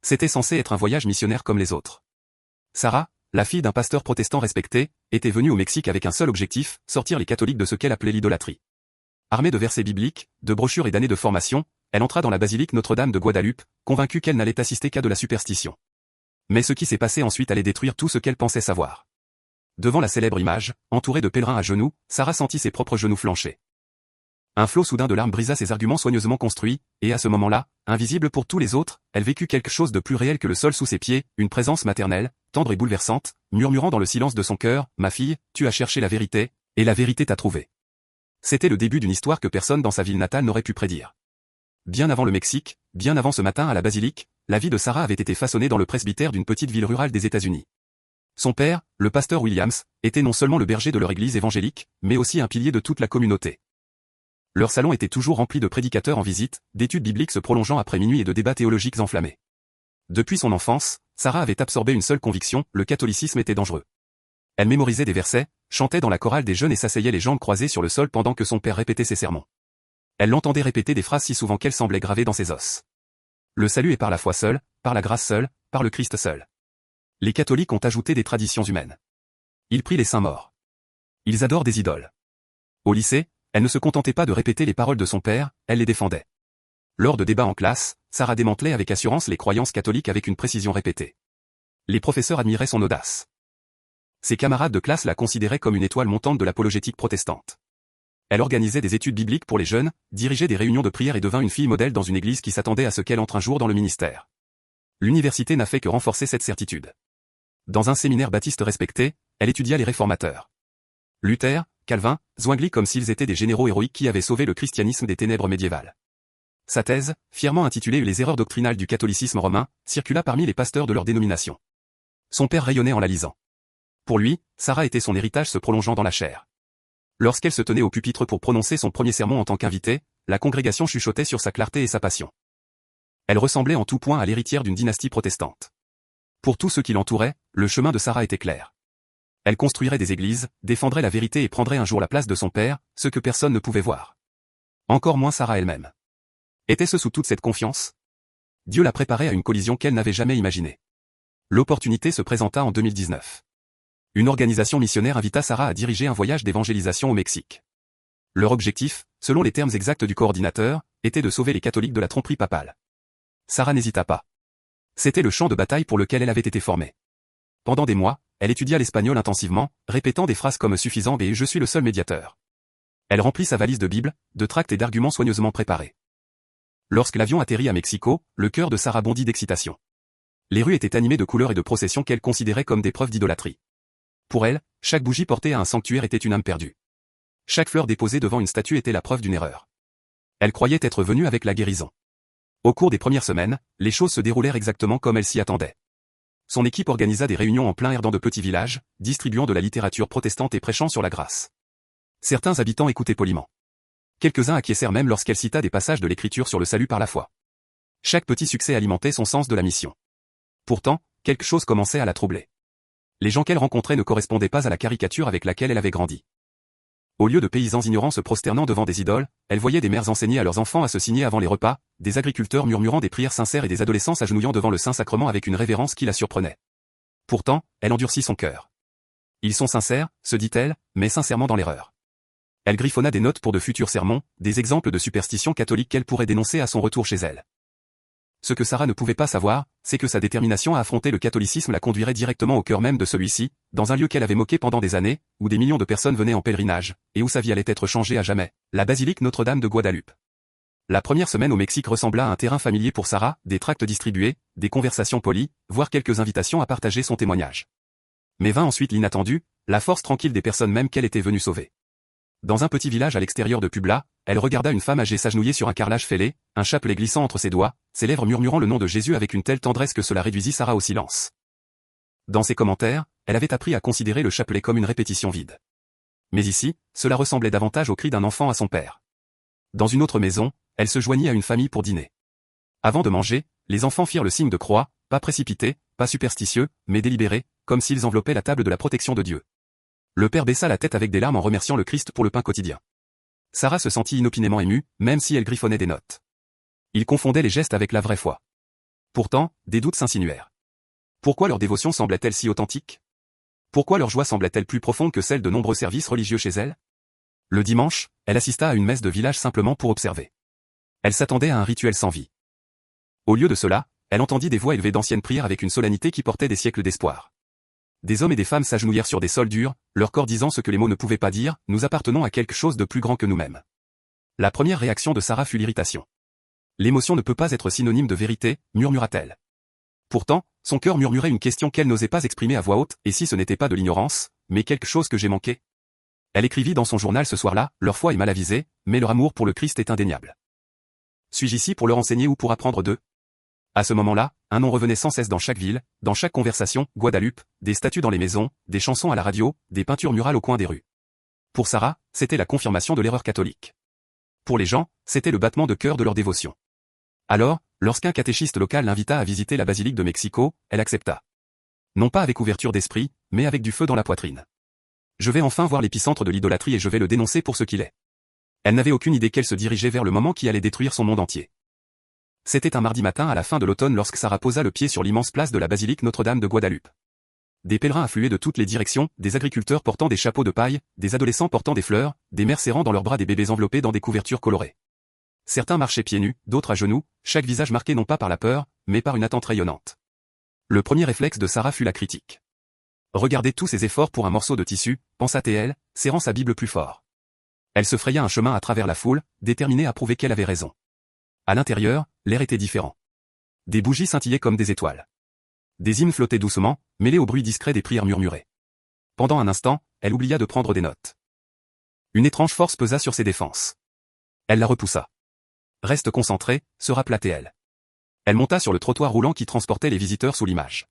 C'était censé être un voyage missionnaire comme les autres. Sarah, la fille d'un pasteur protestant respecté, était venue au Mexique avec un seul objectif, sortir les catholiques de ce qu'elle appelait l'idolâtrie. Armée de versets bibliques, de brochures et d'années de formation, elle entra dans la basilique Notre-Dame de Guadalupe, convaincue qu'elle n'allait assister qu'à de la superstition. Mais ce qui s'est passé ensuite allait détruire tout ce qu'elle pensait savoir. Devant la célèbre image, entourée de pèlerins à genoux, Sarah sentit ses propres genoux flancher. Un flot soudain de larmes brisa ses arguments soigneusement construits, et à ce moment-là, invisible pour tous les autres, elle vécut quelque chose de plus réel que le sol sous ses pieds, une présence maternelle, tendre et bouleversante, murmurant dans le silence de son cœur, « Ma fille, tu as cherché la vérité, et la vérité t'a trouvée. » C'était le début d'une histoire que personne dans sa ville natale n'aurait pu prédire. Bien avant le Mexique, bien avant ce matin à la basilique, la vie de Sarah avait été façonnée dans le presbytère d'une petite ville rurale des États-Unis. Son père, le pasteur Williams, était non seulement le berger de leur église évangélique, mais aussi un pilier de toute la communauté. Leur salon était toujours rempli de prédicateurs en visite, d'études bibliques se prolongeant après minuit et de débats théologiques enflammés. Depuis son enfance, Sarah avait absorbé une seule conviction, le catholicisme était dangereux. Elle mémorisait des versets, chantait dans la chorale des jeunes et s'asseyait les jambes croisées sur le sol pendant que son père répétait ses sermons. Elle l'entendait répéter des phrases si souvent qu'elles semblaient gravées dans ses os. Le salut est par la foi seule, par la grâce seule, par le Christ seul. Les catholiques ont ajouté des traditions humaines. Ils prient les saints morts. Ils adorent des idoles. Au lycée, elle ne se contentait pas de répéter les paroles de son père, elle les défendait. Lors de débats en classe, Sarah démantelait avec assurance les croyances catholiques avec une précision répétée. Les professeurs admiraient son audace. Ses camarades de classe la considéraient comme une étoile montante de l'apologétique protestante. Elle organisait des études bibliques pour les jeunes, dirigeait des réunions de prière et devint une fille modèle dans une église qui s'attendait à ce qu'elle entre un jour dans le ministère. L'université n'a fait que renforcer cette certitude. Dans un séminaire baptiste respecté, elle étudia les réformateurs. Luther, Calvin, Zwingli comme s'ils étaient des généraux héroïques qui avaient sauvé le christianisme des ténèbres médiévales. Sa thèse, fièrement intitulée Les erreurs doctrinales du catholicisme romain, circula parmi les pasteurs de leur dénomination. Son père rayonnait en la lisant. Pour lui, Sarah était son héritage se prolongeant dans la chair. Lorsqu'elle se tenait au pupitre pour prononcer son premier sermon en tant qu'invitée, la congrégation chuchotait sur sa clarté et sa passion. Elle ressemblait en tout point à l'héritière d'une dynastie protestante. Pour tous ceux qui l'entouraient, le chemin de Sarah était clair. Elle construirait des églises, défendrait la vérité et prendrait un jour la place de son père, ce que personne ne pouvait voir. Encore moins Sarah elle-même. Était-ce sous toute cette confiance? Dieu la préparait à une collision qu'elle n'avait jamais imaginée. L'opportunité se présenta en 2019. Une organisation missionnaire invita Sarah à diriger un voyage d'évangélisation au Mexique. Leur objectif, selon les termes exacts du coordinateur, était de sauver les catholiques de la tromperie papale. Sarah n'hésita pas. C'était le champ de bataille pour lequel elle avait été formée. Pendant des mois, elle étudia l'espagnol intensivement, répétant des phrases comme suffisant et je suis le seul médiateur. Elle remplit sa valise de Bible, de tracts et d'arguments soigneusement préparés. Lorsque l'avion atterrit à Mexico, le cœur de Sarah bondit d'excitation. Les rues étaient animées de couleurs et de processions qu'elle considérait comme des preuves d'idolâtrie. Pour elle, chaque bougie portée à un sanctuaire était une âme perdue. Chaque fleur déposée devant une statue était la preuve d'une erreur. Elle croyait être venue avec la guérison. Au cours des premières semaines, les choses se déroulèrent exactement comme elle s'y attendait. Son équipe organisa des réunions en plein air dans de petits villages, distribuant de la littérature protestante et prêchant sur la grâce. Certains habitants écoutaient poliment. Quelques-uns acquiescèrent même lorsqu'elle cita des passages de l'Écriture sur le salut par la foi. Chaque petit succès alimentait son sens de la mission. Pourtant, quelque chose commençait à la troubler. Les gens qu'elle rencontrait ne correspondaient pas à la caricature avec laquelle elle avait grandi. Au lieu de paysans ignorants se prosternant devant des idoles, elle voyait des mères enseigner à leurs enfants à se signer avant les repas, des agriculteurs murmurant des prières sincères et des adolescents s'agenouillant devant le Saint-Sacrement avec une révérence qui la surprenait. Pourtant, elle endurcit son cœur. Ils sont sincères, se dit-elle, mais sincèrement dans l'erreur. Elle griffonna des notes pour de futurs sermons, des exemples de superstitions catholiques qu'elle pourrait dénoncer à son retour chez elle. Ce que Sarah ne pouvait pas savoir, c'est que sa détermination à affronter le catholicisme la conduirait directement au cœur même de celui-ci, dans un lieu qu'elle avait moqué pendant des années, où des millions de personnes venaient en pèlerinage, et où sa vie allait être changée à jamais, la basilique Notre-Dame de Guadalupe. La première semaine au Mexique ressembla à un terrain familier pour Sarah, des tracts distribués, des conversations polies, voire quelques invitations à partager son témoignage. Mais vint ensuite l'inattendu, la force tranquille des personnes même qu'elle était venue sauver. Dans un petit village à l'extérieur de Puebla, elle regarda une femme âgée s'agenouiller sur un carrelage fêlé, un chapelet glissant entre ses doigts, ses lèvres murmurant le nom de Jésus avec une telle tendresse que cela réduisit Sarah au silence. Dans ses commentaires, elle avait appris à considérer le chapelet comme une répétition vide. Mais ici, cela ressemblait davantage au cri d'un enfant à son père. Dans une autre maison, elle se joignit à une famille pour dîner. Avant de manger, les enfants firent le signe de croix, pas précipité, pas superstitieux, mais délibéré, comme s'ils enveloppaient la table de la protection de Dieu. Le père baissa la tête avec des larmes en remerciant le Christ pour le pain quotidien. Sarah se sentit inopinément émue, même si elle griffonnait des notes. Il confondait les gestes avec la vraie foi. Pourtant, des doutes s'insinuèrent. Pourquoi leur dévotion semblait-elle si authentique? Pourquoi leur joie semblait-elle plus profonde que celle de nombreux services religieux chez elle? Le dimanche, elle assista à une messe de village simplement pour observer. Elle s'attendait à un rituel sans vie. Au lieu de cela, elle entendit des voix élevées d'anciennes prières avec une solennité qui portait des siècles d'espoir. Des hommes et des femmes s'agenouillèrent sur des sols durs, leur corps disant ce que les mots ne pouvaient pas dire, nous appartenons à quelque chose de plus grand que nous-mêmes. La première réaction de Sarah fut l'irritation. L'émotion ne peut pas être synonyme de vérité, murmura-t-elle. Pourtant, son cœur murmurait une question qu'elle n'osait pas exprimer à voix haute, et si ce n'était pas de l'ignorance, mais quelque chose que j'ai manqué? Elle écrivit dans son journal ce soir-là, leur foi est mal avisée, mais leur amour pour le Christ est indéniable. Suis-je ici pour leur enseigner ou pour apprendre d'eux? À ce moment-là, un nom revenait sans cesse dans chaque ville, dans chaque conversation, Guadeloupe, des statues dans les maisons, des chansons à la radio, des peintures murales au coin des rues. Pour Sarah, c'était la confirmation de l'erreur catholique. Pour les gens, c'était le battement de cœur de leur dévotion. Alors, lorsqu'un catéchiste local l'invita à visiter la basilique de Mexico, elle accepta. Non pas avec ouverture d'esprit, mais avec du feu dans la poitrine. Je vais enfin voir l'épicentre de l'idolâtrie et je vais le dénoncer pour ce qu'il est. Elle n'avait aucune idée qu'elle se dirigeait vers le moment qui allait détruire son monde entier. C'était un mardi matin à la fin de l'automne lorsque Sarah posa le pied sur l'immense place de la basilique Notre-Dame de Guadeloupe. Des pèlerins affluaient de toutes les directions, des agriculteurs portant des chapeaux de paille, des adolescents portant des fleurs, des mères serrant dans leurs bras des bébés enveloppés dans des couvertures colorées. Certains marchaient pieds nus, d'autres à genoux, chaque visage marqué non pas par la peur, mais par une attente rayonnante. Le premier réflexe de Sarah fut la critique. Regardez tous ces efforts pour un morceau de tissu, pensa-t-elle, serrant sa Bible plus fort. Elle se fraya un chemin à travers la foule, déterminée à prouver qu'elle avait raison. À l'intérieur, l'air était différent. Des bougies scintillaient comme des étoiles. Des hymnes flottaient doucement, mêlés au bruit discret des prières murmurées. Pendant un instant, elle oublia de prendre des notes. Une étrange force pesa sur ses défenses. Elle la repoussa. Reste concentrée, se rappela-t-elle. Elle monta sur le trottoir roulant qui transportait les visiteurs sous l'image.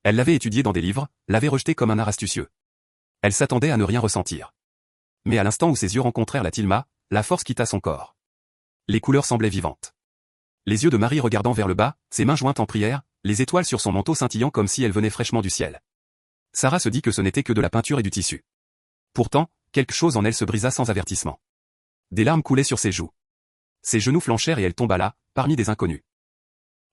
Elle l'avait étudié dans des livres, l'avait rejeté comme un art astucieux. Elle s'attendait à ne rien ressentir. Mais à l'instant où ses yeux rencontrèrent la tilma, la force quitta son corps. Les couleurs semblaient vivantes. Les yeux de Marie regardant vers le bas, ses mains jointes en prière, les étoiles sur son manteau scintillant comme si elles venaient fraîchement du ciel. Sarah se dit que ce n'était que de la peinture et du tissu. Pourtant, quelque chose en elle se brisa sans avertissement. Des larmes coulaient sur ses joues. Ses genoux flanchèrent et elle tomba là, parmi des inconnus.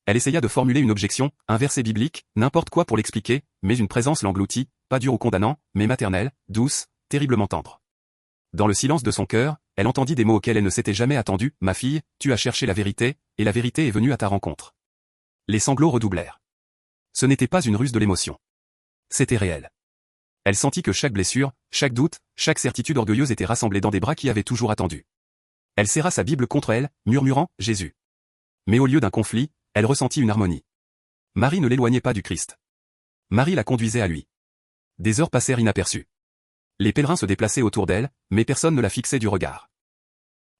Elle essaya de formuler une objection, un verset biblique, n'importe quoi pour l'expliquer, mais une présence l'engloutit, pas dure ou condamnant, mais maternelle, douce, terriblement tendre. Dans le silence de son cœur, elle entendit des mots auxquels elle ne s'était jamais attendue, « Ma fille, tu as cherché la vérité, et la vérité est venue à ta rencontre. » Les sanglots redoublèrent. Ce n'était pas une ruse de l'émotion. C'était réel. Elle sentit que chaque blessure, chaque doute, chaque certitude orgueilleuse était rassemblée dans des bras qui avaient toujours attendu. Elle serra sa Bible contre elle, murmurant « Jésus ». Mais au lieu d'un conflit, elle ressentit une harmonie. Marie ne l'éloignait pas du Christ. Marie la conduisait à lui. Des heures passèrent inaperçues. Les pèlerins se déplaçaient autour d'elle, mais personne ne la fixait du regard.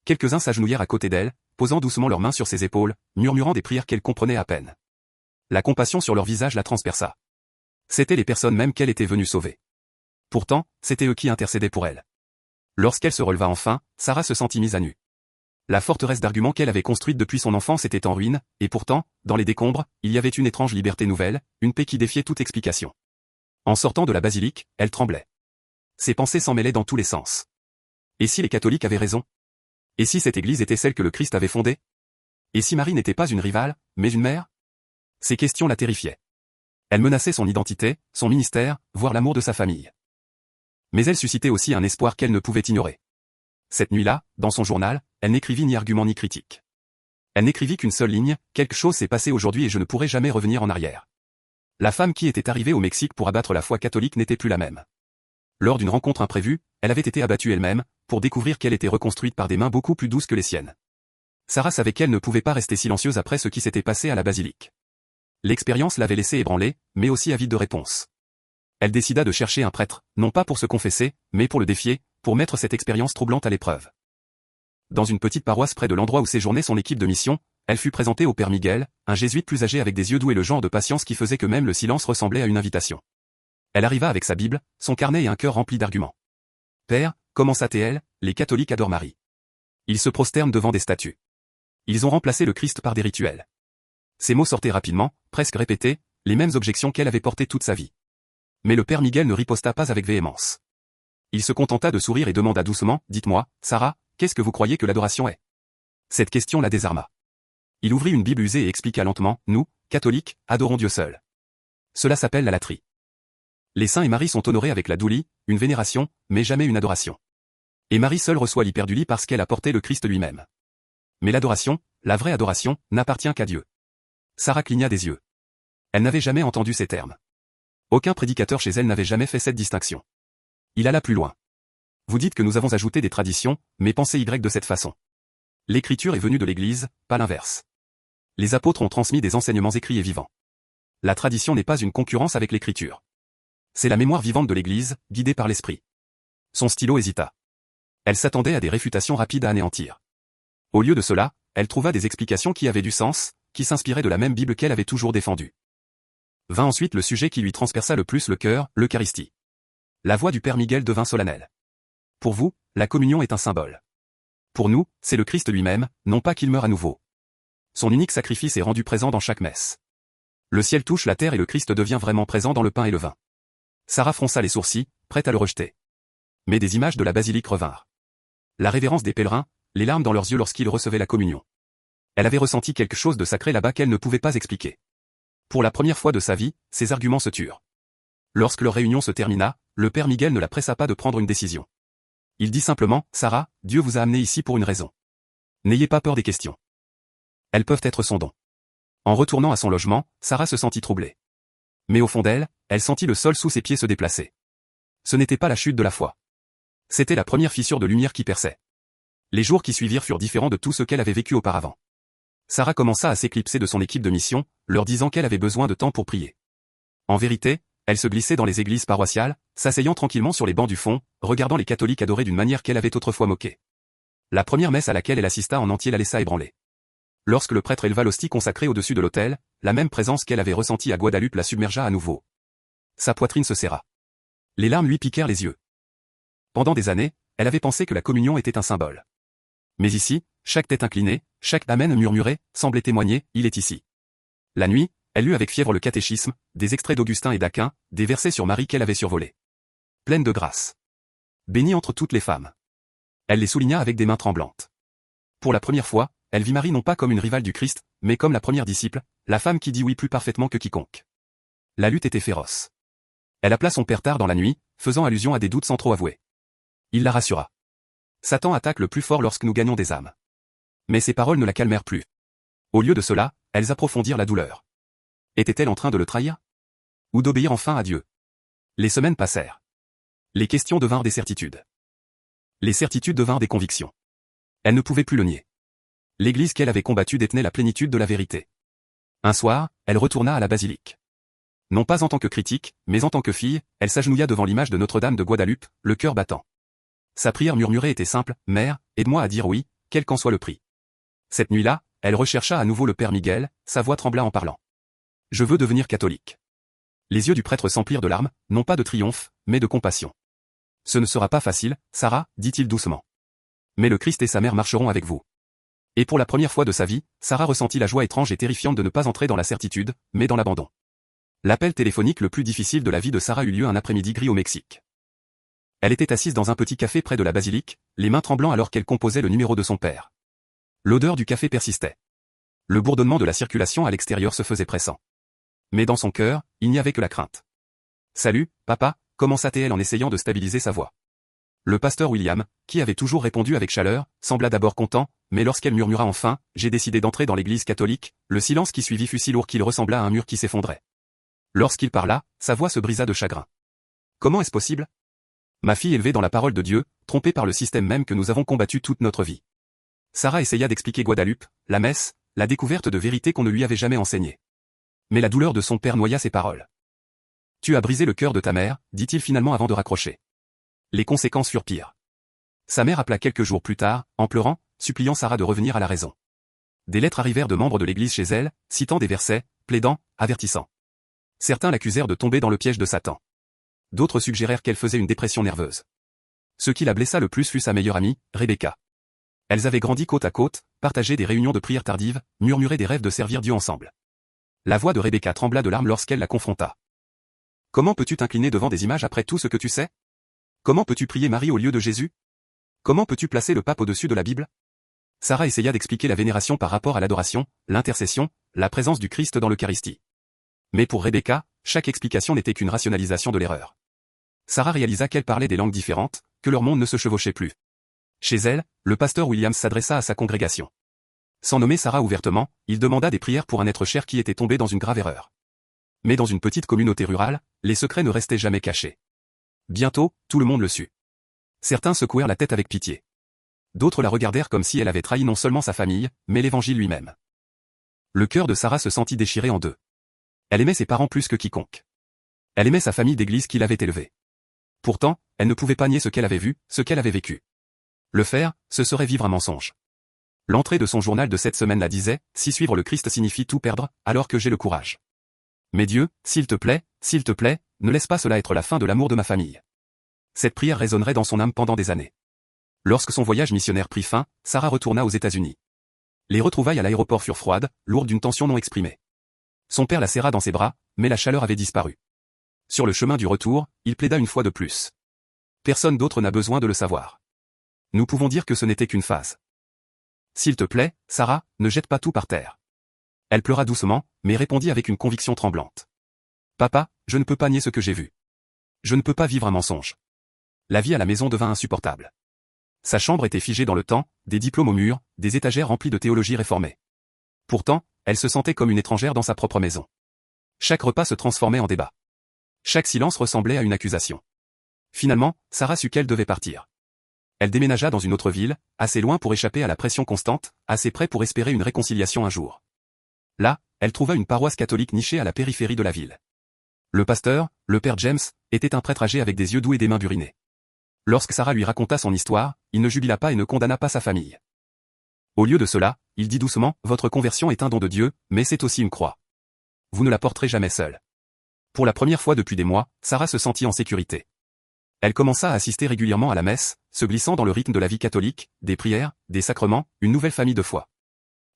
Quelques-uns s'agenouillèrent à côté d'elle, posant doucement leurs mains sur ses épaules, murmurant des prières qu'elle comprenait à peine. La compassion sur leur visage la transperça. C'étaient les personnes mêmes qu'elle était venue sauver. Pourtant, c'étaient eux qui intercédaient pour elle. Lorsqu'elle se releva enfin, Sarah se sentit mise à nu. La forteresse d'arguments qu'elle avait construite depuis son enfance était en ruine, et pourtant, dans les décombres, il y avait une étrange liberté nouvelle, une paix qui défiait toute explication. En sortant de la basilique, elle tremblait. Ses pensées s'en mêlaient dans tous les sens. Et si les catholiques avaient raison? Et si cette église était celle que le Christ avait fondée? Et si Marie n'était pas une rivale, mais une mère? Ces questions la terrifiaient. Elle menaçait son identité, son ministère, voire l'amour de sa famille. Mais elle suscitait aussi un espoir qu'elle ne pouvait ignorer. Cette nuit-là, dans son journal, elle n'écrivit ni argument ni critique. Elle n'écrivit qu'une seule ligne, quelque chose s'est passé aujourd'hui et je ne pourrai jamais revenir en arrière. La femme qui était arrivée au Mexique pour abattre la foi catholique n'était plus la même. Lors d'une rencontre imprévue, elle avait été abattue elle-même, pour découvrir qu'elle était reconstruite par des mains beaucoup plus douces que les siennes. Sarah savait qu'elle ne pouvait pas rester silencieuse après ce qui s'était passé à la basilique. L'expérience l'avait laissée ébranlée, mais aussi avide de réponses. Elle décida de chercher un prêtre, non pas pour se confesser, mais pour le défier, pour mettre cette expérience troublante à l'épreuve. Dans une petite paroisse près de l'endroit où séjournait son équipe de mission, elle fut présentée au père Miguel, un jésuite plus âgé avec des yeux doux et le genre de patience qui faisait que même le silence ressemblait à une invitation. Elle arriva avec sa Bible, son carnet et un cœur rempli d'arguments. « Père, commença-t-elle, les catholiques adorent Marie. Ils se prosternent devant des statues. Ils ont remplacé le Christ par des rituels. » Ces mots sortaient rapidement, presque répétés, les mêmes objections qu'elle avait portées toute sa vie. Mais le père Miguel ne riposta pas avec véhémence. Il se contenta de sourire et demanda doucement, « Dites-moi, Sarah, qu'est-ce que vous croyez que l'adoration est ?» Cette question la désarma. Il ouvrit une Bible usée et expliqua lentement, « Nous, catholiques, adorons Dieu seul. Cela s'appelle la latrie. Les saints et Marie sont honorés avec la doulie, une vénération, mais jamais une adoration. Et Marie seule reçoit l'hyperdulie parce qu'elle a porté le Christ lui-même. Mais l'adoration, la vraie adoration, n'appartient qu'à Dieu. Sarah cligna des yeux. Elle n'avait jamais entendu ces termes. Aucun prédicateur chez elle n'avait jamais fait cette distinction. Il alla plus loin. Vous dites que nous avons ajouté des traditions, mais pensez Y de cette façon. L'écriture est venue de l'Église, pas l'inverse. Les apôtres ont transmis des enseignements écrits et vivants. La tradition n'est pas une concurrence avec l'écriture. C'est la mémoire vivante de l'Église, guidée par l'Esprit. Son stylo hésita. Elle s'attendait à des réfutations rapides à anéantir. Au lieu de cela, elle trouva des explications qui avaient du sens, qui s'inspiraient de la même Bible qu'elle avait toujours défendue. Vint ensuite le sujet qui lui transperça le plus le cœur, l'Eucharistie. La voix du Père Miguel devint solennelle. Pour vous, la communion est un symbole. Pour nous, c'est le Christ lui-même, non pas qu'il meure à nouveau. Son unique sacrifice est rendu présent dans chaque messe. Le ciel touche la terre et le Christ devient vraiment présent dans le pain et le vin. Sarah fronça les sourcils, prête à le rejeter. Mais des images de la basilique revinrent. La révérence des pèlerins, les larmes dans leurs yeux lorsqu'ils recevaient la communion. Elle avait ressenti quelque chose de sacré là-bas qu'elle ne pouvait pas expliquer. Pour la première fois de sa vie, ses arguments se turent. Lorsque leur réunion se termina, le Père Miguel ne la pressa pas de prendre une décision. Il dit simplement, « Sarah, Dieu vous a amenée ici pour une raison. N'ayez pas peur des questions. Elles peuvent être son don. » En retournant à son logement, Sarah se sentit troublée. Mais au fond d'elle, elle sentit le sol sous ses pieds se déplacer. Ce n'était pas la chute de la foi. C'était la première fissure de lumière qui perçait. Les jours qui suivirent furent différents de tout ce qu'elle avait vécu auparavant. Sarah commença à s'éclipser de son équipe de mission, leur disant qu'elle avait besoin de temps pour prier. En vérité, elle se glissait dans les églises paroissiales, s'asseyant tranquillement sur les bancs du fond, regardant les catholiques adorer d'une manière qu'elle avait autrefois moquée. La première messe à laquelle elle assista en entier la laissa ébranler. Lorsque le prêtre éleva l'hostie consacrée au-dessus de l'autel, la même présence qu'elle avait ressentie à Guadalupe la submergea à nouveau. Sa poitrine se serra. Les larmes lui piquèrent les yeux. Pendant des années, elle avait pensé que la communion était un symbole. Mais ici, chaque tête inclinée, chaque amen murmuré, semblait témoigner, il est ici. La nuit, elle lut avec fièvre le catéchisme, des extraits d'Augustin et d'Aquin, des versets sur Marie qu'elle avait survolés. Pleine de grâce. Bénie entre toutes les femmes. Elle les souligna avec des mains tremblantes. Pour la première fois, elle vit Marie non pas comme une rivale du Christ, mais comme la première disciple, la femme qui dit oui plus parfaitement que quiconque. La lutte était féroce. Elle appela son père tard dans la nuit, faisant allusion à des doutes sans trop avouer. Il la rassura. Satan attaque le plus fort lorsque nous gagnons des âmes. Mais ces paroles ne la calmèrent plus. Au lieu de cela, elles approfondirent la douleur. Était-elle en train de le trahir? Ou d'obéir enfin à Dieu? Les semaines passèrent. Les questions devinrent des certitudes. Les certitudes devinrent des convictions. Elle ne pouvait plus le nier. L'Église qu'elle avait combattue détenait la plénitude de la vérité. Un soir, elle retourna à la basilique. Non pas en tant que critique, mais en tant que fille, elle s'agenouilla devant l'image de Notre-Dame de Guadalupe, le cœur battant. Sa prière murmurée était simple, « Mère, aide-moi à dire oui, quel qu'en soit le prix. » Cette nuit-là, elle rechercha à nouveau le Père Miguel, sa voix trembla en parlant. « Je veux devenir catholique. » Les yeux du prêtre s'emplirent de larmes, non pas de triomphe, mais de compassion. « Ce ne sera pas facile, Sarah, dit-il doucement. Mais le Christ et sa mère marcheront avec vous. » Et pour la première fois de sa vie, Sarah ressentit la joie étrange et terrifiante de ne pas entrer dans la certitude, mais dans l'abandon. L'appel téléphonique le plus difficile de la vie de Sarah eut lieu un après-midi gris au Mexique. Elle était assise dans un petit café près de la basilique, les mains tremblant alors qu'elle composait le numéro de son père. L'odeur du café persistait. Le bourdonnement de la circulation à l'extérieur se faisait pressant. Mais dans son cœur, il n'y avait que la crainte. « Salut, papa » commença-t-elle en essayant de stabiliser sa voix. Le pasteur William, qui avait toujours répondu avec chaleur, sembla d'abord content, mais lorsqu'elle murmura enfin, « J'ai décidé d'entrer dans l'église catholique », le silence qui suivit fut si lourd qu'il ressembla à un mur qui s'effondrait. Lorsqu'il parla, sa voix se brisa de chagrin. « Comment est-ce possible ? Ma fille élevée dans la parole de Dieu, trompée par le système même que nous avons combattu toute notre vie. » Sarah essaya d'expliquer Guadalupe, la messe, la découverte de vérités qu'on ne lui avait jamais enseignées. Mais la douleur de son père noya ses paroles. « Tu as brisé le cœur de ta mère, dit-il finalement avant de raccrocher. Les conséquences furent pires. Sa mère appela quelques jours plus tard, en pleurant, suppliant Sarah de revenir à la raison. Des lettres arrivèrent de membres de l'église chez elle, citant des versets, plaidant, avertissant. Certains l'accusèrent de tomber dans le piège de Satan. D'autres suggérèrent qu'elle faisait une dépression nerveuse. Ce qui la blessa le plus fut sa meilleure amie, Rebecca. Elles avaient grandi côte à côte, partagé des réunions de prière tardives, murmuré des rêves de servir Dieu ensemble. La voix de Rebecca trembla de larmes lorsqu'elle la confronta. « Comment peux-tu t'incliner devant des images après tout ce que tu sais? Comment peux-tu prier Marie au lieu de Jésus? Comment peux-tu placer le pape au-dessus de la Bible ?» Sarah essaya d'expliquer la vénération par rapport à l'adoration, l'intercession, la présence du Christ dans l'Eucharistie. Mais pour Rebecca, chaque explication n'était qu'une rationalisation de l'erreur. Sarah réalisa qu'elle parlait des langues différentes, que leur monde ne se chevauchait plus. Chez elle, le pasteur Williams s'adressa à sa congrégation. Sans nommer Sarah ouvertement, il demanda des prières pour un être cher qui était tombé dans une grave erreur. Mais dans une petite communauté rurale, les secrets ne restaient jamais cachés. Bientôt, tout le monde le sut. Certains secouèrent la tête avec pitié. D'autres la regardèrent comme si elle avait trahi non seulement sa famille, mais l'Évangile lui-même. Le cœur de Sarah se sentit déchiré en deux. Elle aimait ses parents plus que quiconque. Elle aimait sa famille d'église qui l'avait élevée. Pourtant, elle ne pouvait pas nier ce qu'elle avait vu, ce qu'elle avait vécu. Le faire, ce serait vivre un mensonge. L'entrée de son journal de cette semaine la disait, « Si suivre le Christ signifie tout perdre, alors que j'ai le courage. Mais Dieu, s'il te plaît, ne laisse pas cela être la fin de l'amour de ma famille. » Cette prière résonnerait dans son âme pendant des années. Lorsque son voyage missionnaire prit fin, Sarah retourna aux États-Unis. Les retrouvailles à l'aéroport furent froides, lourdes d'une tension non exprimée. Son père la serra dans ses bras, mais la chaleur avait disparu. Sur le chemin du retour, il plaida une fois de plus. Personne d'autre n'a besoin de le savoir. Nous pouvons dire que ce n'était qu'une phase. S'il te plaît, Sarah, ne jette pas tout par terre. Elle pleura doucement, mais répondit avec une conviction tremblante. Papa, je ne peux pas nier ce que j'ai vu. Je ne peux pas vivre un mensonge. La vie à la maison devint insupportable. Sa chambre était figée dans le temps, des diplômes au mur, des étagères remplies de théologie réformée. Pourtant, elle se sentait comme une étrangère dans sa propre maison. Chaque repas se transformait en débat. Chaque silence ressemblait à une accusation. Finalement, Sarah sut qu'elle devait partir. Elle déménagea dans une autre ville, assez loin pour échapper à la pression constante, assez près pour espérer une réconciliation un jour. Là, elle trouva une paroisse catholique nichée à la périphérie de la ville. Le pasteur, le père James, était un prêtre âgé avec des yeux doux et des mains burinées. Lorsque Sarah lui raconta son histoire, il ne jubila pas et ne condamna pas sa famille. Au lieu de cela, il dit doucement, « Votre conversion est un don de Dieu, mais c'est aussi une croix. Vous ne la porterez jamais seule. » Pour la première fois depuis des mois, Sarah se sentit en sécurité. Elle commença à assister régulièrement à la messe, se glissant dans le rythme de la vie catholique, des prières, des sacrements, une nouvelle famille de foi.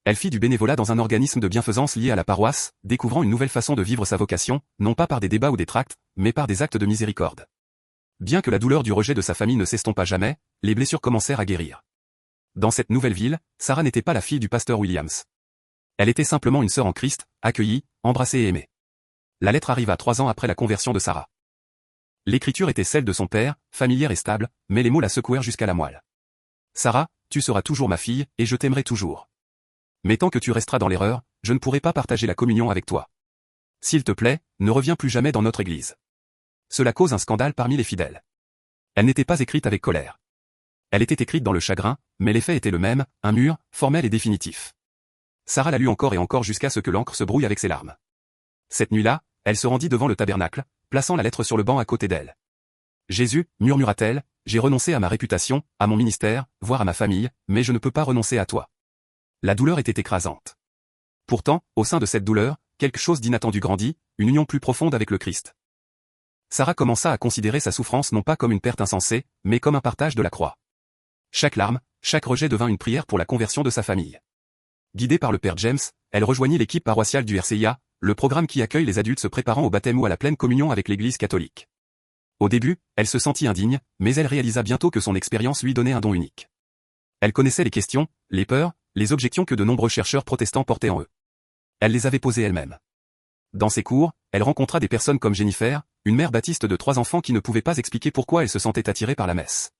Elle fit du bénévolat dans un organisme de bienfaisance lié à la paroisse, découvrant une nouvelle façon de vivre sa vocation, non pas par des débats ou des tracts, mais par des actes de miséricorde. Bien que la douleur du rejet de sa famille ne s'estompa jamais, les blessures commencèrent à guérir. Dans cette nouvelle ville, Sarah n'était pas la fille du pasteur Williams. Elle était simplement une sœur en Christ, accueillie, embrassée et aimée. La lettre arriva 3 ans après la conversion de Sarah. L'écriture était celle de son père, familière et stable, mais les mots la secouèrent jusqu'à la moelle. Sarah, tu seras toujours ma fille, et je t'aimerai toujours. Mais tant que tu resteras dans l'erreur, je ne pourrai pas partager la communion avec toi. S'il te plaît, ne reviens plus jamais dans notre église. Cela cause un scandale parmi les fidèles. Elle n'était pas écrite avec colère. Elle était écrite dans le chagrin, mais l'effet était le même, un mur, formel et définitif. Sarah la lut encore et encore jusqu'à ce que l'encre se brouille avec ses larmes. Cette nuit-là, elle se rendit devant le tabernacle, plaçant la lettre sur le banc à côté d'elle. « Jésus, murmura-t-elle, j'ai renoncé à ma réputation, à mon ministère, voire à ma famille, mais je ne peux pas renoncer à toi. » La douleur était écrasante. Pourtant, au sein de cette douleur, quelque chose d'inattendu grandit, une union plus profonde avec le Christ. Sarah commença à considérer sa souffrance non pas comme une perte insensée, mais comme un partage de la croix. Chaque larme, chaque rejet devint une prière pour la conversion de sa famille. Guidée par le père James, elle rejoignit l'équipe paroissiale du RCIA, le programme qui accueille les adultes se préparant au baptême ou à la pleine communion avec l'Église catholique. Au début, elle se sentit indigne, mais elle réalisa bientôt que son expérience lui donnait un don unique. Elle connaissait les questions, les peurs, les objections que de nombreux chercheurs protestants portaient en eux. Elle les avait posées elle-même. Dans ses cours, elle rencontra des personnes comme Jennifer, une mère baptiste de 3 enfants qui ne pouvait pas expliquer pourquoi elle se sentait attirée par la messe.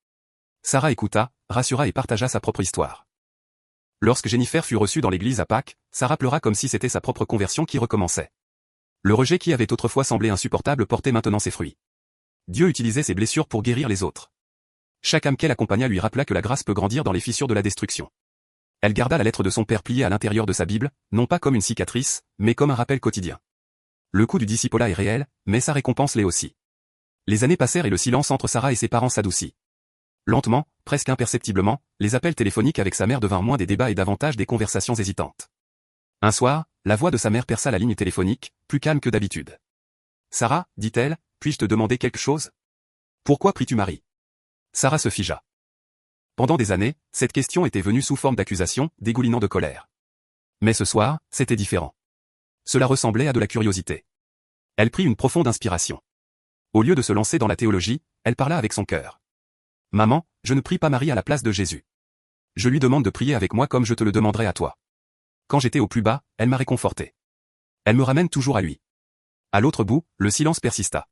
Sarah écouta, rassura et partagea sa propre histoire. Lorsque Jennifer fut reçue dans l'église à Pâques, Sarah pleura comme si c'était sa propre conversion qui recommençait. Le rejet qui avait autrefois semblé insupportable portait maintenant ses fruits. Dieu utilisait ses blessures pour guérir les autres. Chaque âme qu'elle accompagna lui rappela que la grâce peut grandir dans les fissures de la destruction. Elle garda la lettre de son père pliée à l'intérieur de sa Bible, non pas comme une cicatrice, mais comme un rappel quotidien. Le coût du discipolat est réel, mais sa récompense l'est aussi. Les années passèrent et le silence entre Sarah et ses parents s'adoucit. Lentement, presque imperceptiblement, les appels téléphoniques avec sa mère devinrent moins des débats et davantage des conversations hésitantes. Un soir, la voix de sa mère perça la ligne téléphonique, plus calme que d'habitude. « Sarah, dit-elle, puis-je te demander quelque chose ? Pourquoi pries-tu Marie ?» Sarah se figea. Pendant des années, cette question était venue sous forme d'accusation, dégoulinant de colère. Mais ce soir, c'était différent. Cela ressemblait à de la curiosité. Elle prit une profonde inspiration. Au lieu de se lancer dans la théologie, elle parla avec son cœur. « Maman, je ne prie pas Marie à la place de Jésus. Je lui demande de prier avec moi comme je te le demanderai à toi. quand j'étais au plus bas, elle m'a réconforté. Elle me ramène toujours à lui. À l'autre bout, le silence persista.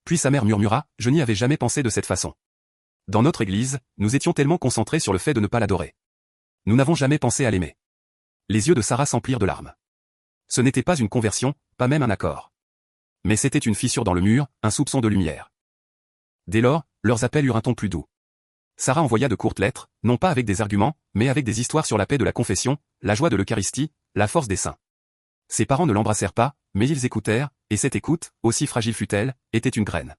Puis sa mère murmura, je n'y avais jamais pensé de cette façon. Dans notre église, nous étions tellement concentrés sur le fait de ne pas l'adorer. Nous n'avons jamais pensé à l'aimer. Les yeux de Sarah s'emplirent de larmes. Ce n'était pas une conversion, pas même un accord. Mais c'était une fissure dans le mur, un soupçon de lumière. Dès lors, leurs appels eurent un ton plus doux. Sarah envoya de courtes lettres, non pas avec des arguments, mais avec des histoires sur la paix de la confession, la joie de l'Eucharistie, la force des saints. Ses parents ne l'embrassèrent pas, mais ils écoutèrent, et cette écoute, aussi fragile fût-elle, était une graine.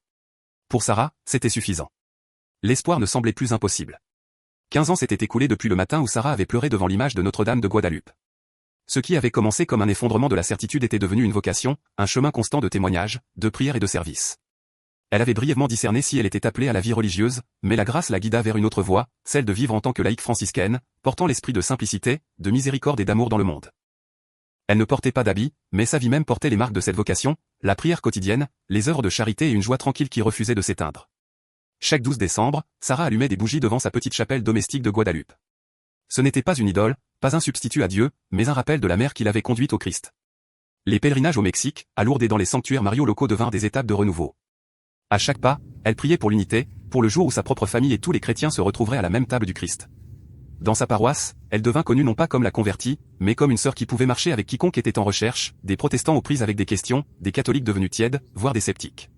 Pour Sarah, c'était suffisant. L'espoir ne semblait plus impossible. 15 ans s'étaient écoulés depuis le matin où Sarah avait pleuré devant l'image de Notre-Dame de Guadeloupe. Ce qui avait commencé comme un effondrement de la certitude était devenu une vocation, un chemin constant de témoignage, de prière et de service. Elle avait brièvement discerné si elle était appelée à la vie religieuse, mais la grâce la guida vers une autre voie, celle de vivre en tant que laïque franciscaine, portant l'esprit de simplicité, de miséricorde et d'amour dans le monde. Elle ne portait pas d'habit, mais sa vie même portait les marques de cette vocation, la prière quotidienne, les œuvres de charité et une joie tranquille qui refusait de s'éteindre. Chaque 12 décembre, Sarah allumait des bougies devant sa petite chapelle domestique de Guadeloupe. Ce n'était pas une idole, pas un substitut à Dieu, mais un rappel de la mère qui l'avait conduite au Christ. Les pèlerinages au Mexique, à Lourdes et dans les sanctuaires mariaux locaux devinrent des étapes de renouveau. À chaque pas, elle priait pour l'unité, pour le jour où sa propre famille et tous les chrétiens se retrouveraient à la même table du Christ. Dans sa paroisse, elle devint connue non pas comme la convertie, mais comme une sœur qui pouvait marcher avec quiconque était en recherche, des protestants aux prises avec des questions, des catholiques devenus tièdes, voire des sceptiques.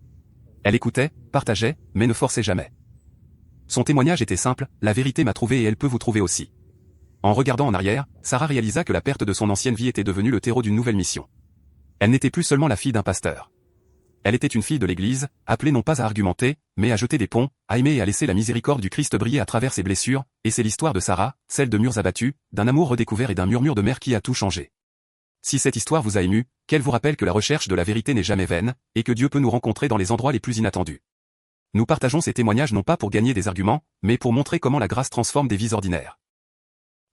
Elle écoutait, partageait, mais ne forçait jamais. Son témoignage était simple, la vérité m'a trouvé et elle peut vous trouver aussi. En regardant en arrière, Sarah réalisa que la perte de son ancienne vie était devenue le terreau d'une nouvelle mission. Elle n'était plus seulement la fille d'un pasteur. Elle était une fille de l'Église, appelée non pas à argumenter, mais à jeter des ponts, à aimer et à laisser la miséricorde du Christ briller à travers ses blessures, et c'est l'histoire de Sarah, celle de murs abattus, d'un amour redécouvert et d'un murmure de mère qui a tout changé. Si cette histoire vous a ému, qu'elle vous rappelle que la recherche de la vérité n'est jamais vaine, et que Dieu peut nous rencontrer dans les endroits les plus inattendus. Nous partageons ces témoignages non pas pour gagner des arguments, mais pour montrer comment la grâce transforme des vies ordinaires.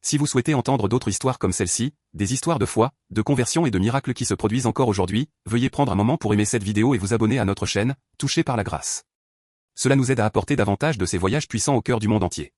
Si vous souhaitez entendre d'autres histoires comme celle-ci, des histoires de foi, de conversion et de miracles qui se produisent encore aujourd'hui, veuillez prendre un moment pour aimer cette vidéo et vous abonner à notre chaîne, Touchés par la grâce. Cela nous aide à apporter davantage de ces voyages puissants au cœur du monde entier.